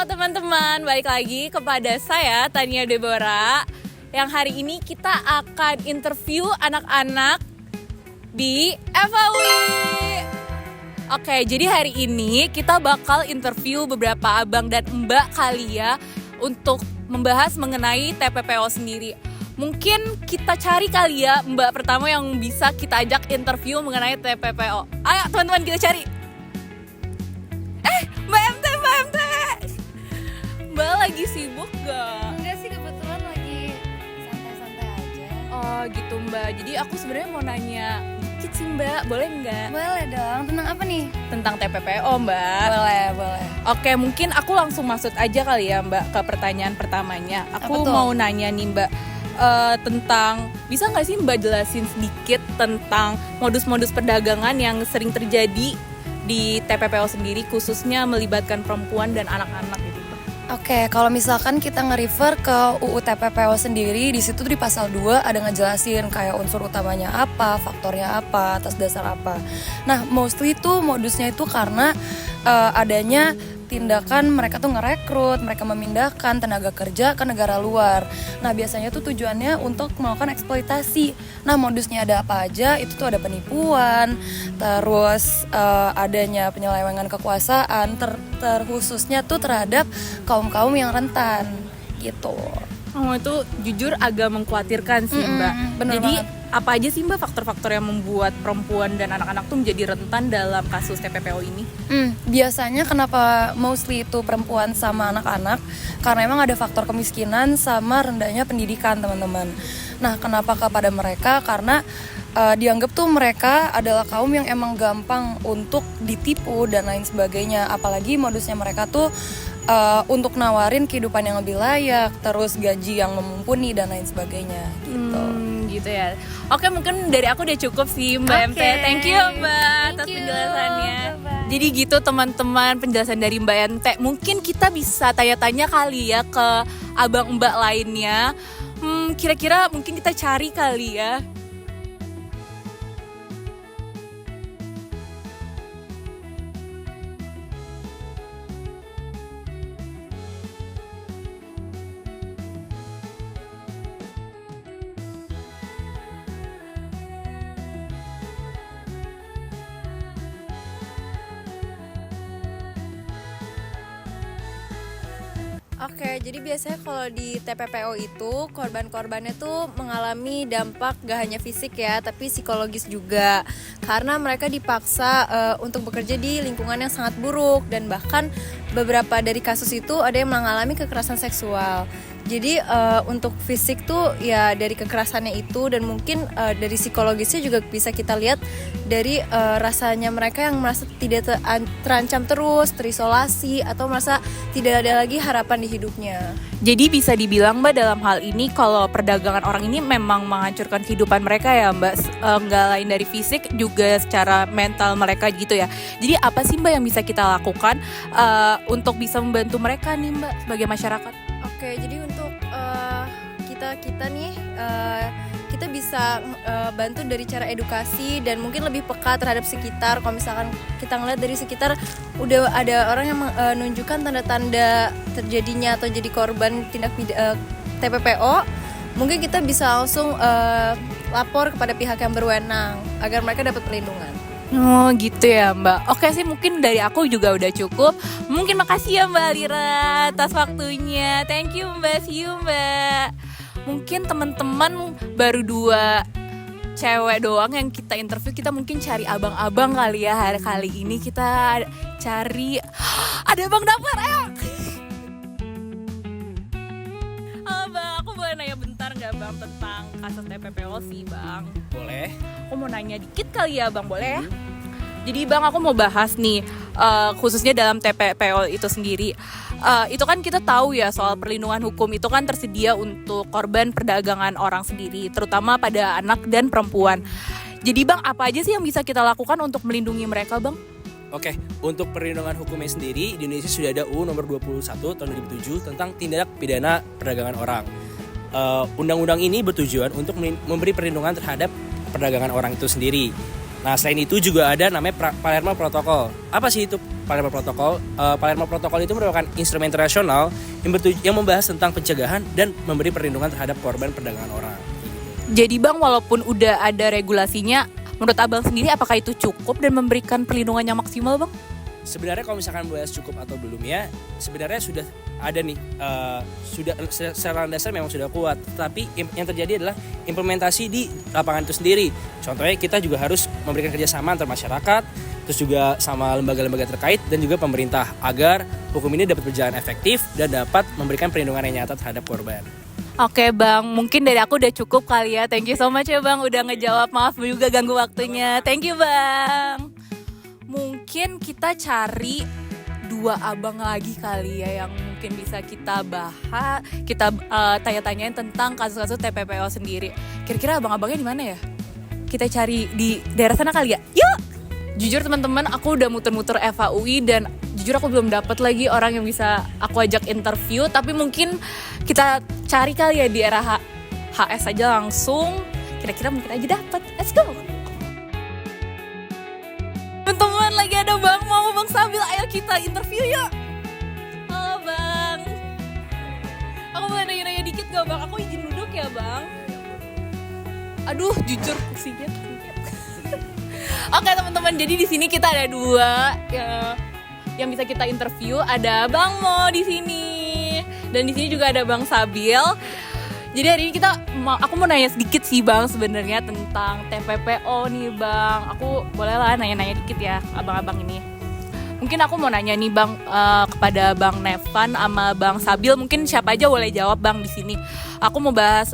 Halo teman-teman, balik lagi kepada saya Tania Deborah. Yang hari ini kita akan interview anak-anak di FAUI. Oke, jadi hari ini kita bakal interview beberapa abang dan mbak kali ya untuk membahas mengenai TPPO sendiri. Mungkin kita cari kali ya mbak pertama yang bisa kita ajak interview mengenai TPPO. Ayo teman-teman kita cari. Mbak MT. Mbak lagi sibuk gak? Enggak sih, kebetulan lagi santai-santai aja. Oh gitu mbak, jadi aku sebenarnya mau nanya dikit sih mbak, boleh nggak? Boleh dong, tentang apa nih? Tentang TPPO mbak. Boleh. Oke, mungkin aku langsung masuk aja kali ya mbak ke pertanyaan pertamanya. Aku Apa tuh? mau nanya nih mbak, tentang, bisa nggak sih mbak jelasin sedikit tentang modus-modus perdagangan yang sering terjadi di TPPO sendiri, khususnya melibatkan perempuan dan anak-anak gitu mbak? Oke, kalau misalkan kita nge-refer ke UU TPPO sendiri, di situ di pasal 2 ada ngejelasin kayak unsur utamanya apa, faktornya apa, atas dasar apa. Nah, mostly tuh modusnya itu karena adanya tindakan mereka tuh ngerekrut, mereka memindahkan tenaga kerja ke negara luar. Nah, biasanya tuh tujuannya untuk melakukan eksploitasi. Nah, modusnya ada apa aja? Itu tuh ada penipuan, terus adanya penyelewengan kekuasaan, terkhususnya tuh terhadap kaum-kaum yang rentan gitu. Oh, itu jujur agak mengkhawatirkan sih mbak. Bener Jadi banget. apa aja sih mbak faktor-faktor yang membuat perempuan dan anak-anak tuh menjadi rentan dalam kasus TPPO ini? Biasanya kenapa mostly itu perempuan sama anak-anak? Karena emang ada faktor kemiskinan sama rendahnya pendidikan teman-teman. Nah, kenapa kepada mereka? Karena dianggap tuh mereka adalah kaum yang emang gampang untuk ditipu dan lain sebagainya. Apalagi modusnya mereka tuh untuk nawarin kehidupan yang lebih layak, terus gaji yang mumpuni dan lain sebagainya gitu. Gitu ya. Oke, mungkin dari aku udah cukup sih Mbak MT. Oke. Thank you Mbak atas Thank you. penjelasannya. Bye-bye. Jadi gitu teman-teman penjelasan dari Mbak MT. Mungkin kita bisa tanya-tanya kali ya ke abang mbak lainnya. Kira-kira mungkin kita cari kali ya. Oke, jadi biasanya kalau di TPPO itu korban-korbannya tuh mengalami dampak gak hanya fisik ya, tapi psikologis juga. Karena mereka dipaksa untuk bekerja di lingkungan yang sangat buruk, dan bahkan beberapa dari kasus itu ada yang mengalami kekerasan seksual. Jadi untuk fisik tuh ya dari kekerasannya itu, dan mungkin dari psikologisnya juga bisa kita lihat dari rasanya mereka yang merasa tidak terancam terus, terisolasi, atau merasa tidak ada lagi harapan di hidupnya. Jadi bisa dibilang Mbak dalam hal ini kalau perdagangan orang ini memang menghancurkan kehidupan mereka ya Mbak, nggak lain dari fisik juga secara mental mereka gitu ya. Jadi apa sih Mbak yang bisa kita lakukan untuk bisa membantu mereka nih Mbak sebagai masyarakat? Oke, jadi untuk kita nih kita bisa bantu dari cara edukasi dan mungkin lebih peka terhadap sekitar. Kalau misalkan kita ngeliat dari sekitar udah ada orang yang menunjukkan tanda-tanda terjadinya atau jadi korban tindak TPPO, mungkin kita bisa langsung lapor kepada pihak yang berwenang agar mereka dapat perlindungan. Oh gitu ya Mbak. Oke sih, mungkin dari aku juga udah cukup. Mungkin makasih ya Mbak Lira atas waktunya. Thank you Mbak, see you Mbak. Mungkin teman-teman baru 2 cewek doang yang kita interview. Kita mungkin cari abang-abang kali ya. Hari kali ini kita cari ada Bang Dapar, ayo. Halo Bang, aku boleh nanya bentar gak Bang tentang kasus TPPO sih Bang? Boleh. Aku mau nanya dikit kali ya Bang, boleh ya? Jadi Bang, aku mau bahas nih khususnya dalam TPPO itu sendiri. Itu kan kita tahu ya soal perlindungan hukum itu kan tersedia untuk korban perdagangan orang sendiri, terutama pada anak dan perempuan. Jadi Bang, apa aja sih yang bisa kita lakukan untuk melindungi mereka Bang? Oke, untuk perlindungan hukumnya sendiri di Indonesia sudah ada UU nomor 21 tahun 2007 tentang tindak pidana perdagangan orang. Undang-undang ini bertujuan untuk memberi perlindungan terhadap perdagangan orang itu sendiri. Nah, selain itu juga ada namanya Palermo Protocol. Apa sih itu Palermo Protocol? Palermo Protocol itu merupakan instrumen internasional yang membahas tentang pencegahan dan memberi perlindungan terhadap korban perdagangan orang. Jadi Bang, walaupun udah ada regulasinya, menurut Abang sendiri apakah itu cukup dan memberikan perlindungan yang maksimal Bang? Sebenarnya kalau misalkan bahas cukup atau belum ya, sebenarnya sudah ada nih, sudah secara dasar memang sudah kuat. Tapi yang terjadi adalah implementasi di lapangan itu sendiri. Contohnya kita juga harus memberikan kerjasama antar masyarakat, terus juga sama lembaga-lembaga terkait dan juga pemerintah agar hukum ini dapat berjalan efektif dan dapat memberikan perlindungan yang nyata terhadap korban. Oke Bang, mungkin dari aku udah cukup kali ya. Thank you so much ya Bang udah ngejawab. Maaf juga ganggu waktunya. Thank you Bang. Mungkin kita cari 2 abang lagi kali ya yang mungkin bisa kita bahas, kita tanya-tanyain tentang kasus-kasus TPPO sendiri. Kira-kira abang-abangnya di mana ya? Kita cari di daerah sana kali ya. Yuk! Jujur teman-teman, aku udah muter-muter FAUI dan jujur aku belum dapat lagi orang yang bisa aku ajak interview. Tapi mungkin kita cari kali ya di era HS aja langsung. Kira-kira mungkin aja dapat. Let's go! Teman-teman, lagi ada Bang mau Bang Sabil, ayo kita interview yuk. Halo Bang. Aku boleh nanya-nanya dikit gak Bang? Aku izin duduk ya Bang. Aduh, jujur kursinya. Oke teman-teman, jadi di sini kita ada 2 yang bisa kita interview. Ada Bang Mo di sini dan di sini juga ada Bang Sabil. Jadi hari ini aku mau nanya sedikit sih Bang sebenarnya tentang TPPO nih Bang. Aku boleh lah nanya-nanya dikit ya abang-abang ini. Mungkin aku mau nanya nih Bang kepada Bang Nevan sama Bang Sabil. Mungkin siapa aja boleh jawab Bang di sini. Aku mau bahas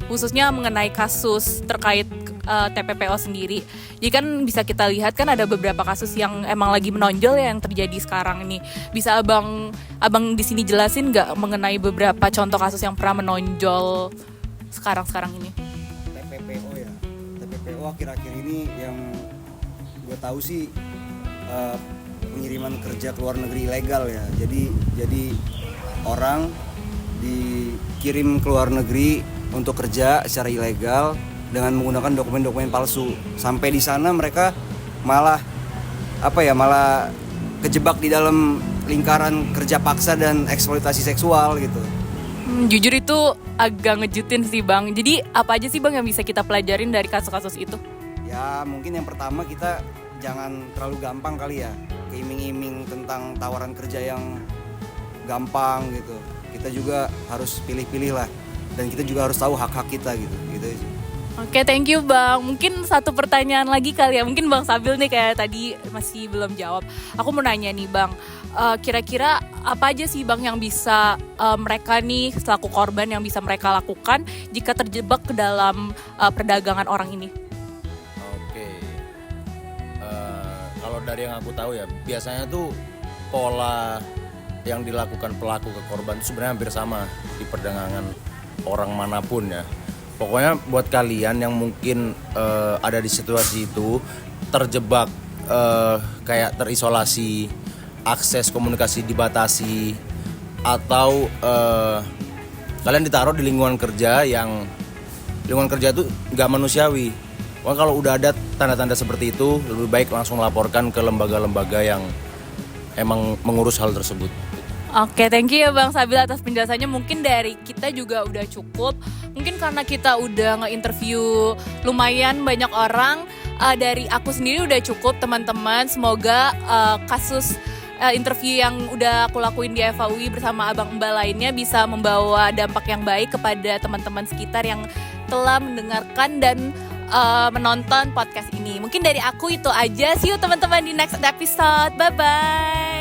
khususnya mengenai kasus terkait TPPO sendiri. Jadi kan bisa kita lihat kan ada beberapa kasus yang emang lagi menonjol ya yang terjadi sekarang ini. Bisa abang di sini jelasin nggak mengenai beberapa contoh kasus yang pernah menonjol sekarang ini? TPPO ya. TPPO akhir-akhir ini yang gue tahu sih pengiriman kerja ke luar negeri ilegal ya. Jadi orang dikirim ke luar negeri untuk kerja secara ilegal dengan menggunakan dokumen-dokumen palsu. Sampai di sana mereka malah kejebak di dalam lingkaran kerja paksa dan eksploitasi seksual gitu. Jujur itu agak ngejutin sih Bang. Jadi apa aja sih Bang yang bisa kita pelajarin dari kasus-kasus itu? Ya mungkin yang pertama kita jangan terlalu gampang kali ya keiming-iming tentang tawaran kerja yang gampang gitu. Kita juga harus pilih-pilih lah. Dan kita juga harus tahu hak-hak kita gitu aja. Oke, thank you Bang. Mungkin satu pertanyaan lagi kali ya. Mungkin Bang Sabil nih kayak tadi masih belum jawab. Aku mau nanya nih Bang, kira-kira apa aja sih Bang yang bisa mereka nih selaku korban yang bisa mereka lakukan jika terjebak ke dalam perdagangan orang ini? Oke, kalau dari yang aku tahu ya, biasanya tuh pola yang dilakukan pelaku ke korban itu sebenarnya hampir sama di perdagangan orang manapun ya. Pokoknya buat kalian yang mungkin ada di situasi itu terjebak kayak terisolasi, akses komunikasi dibatasi, atau kalian ditaruh di lingkungan kerja yang lingkungan kerja itu nggak manusiawi. Pokoknya kalau udah ada tanda-tanda seperti itu, lebih baik langsung laporkan ke lembaga-lembaga yang emang mengurus hal tersebut. Oke, thank you ya Bang Sabil atas penjelasannya. Mungkin dari kita juga udah cukup. Mungkin karena kita udah nge-interview lumayan banyak orang, dari aku sendiri udah cukup teman-teman. Semoga kasus interview yang udah aku lakuin di FAUI bersama abang mbak lainnya bisa membawa dampak yang baik kepada teman-teman sekitar yang telah mendengarkan dan menonton podcast ini. Mungkin dari aku itu aja. See you teman-teman di next episode. Bye-bye.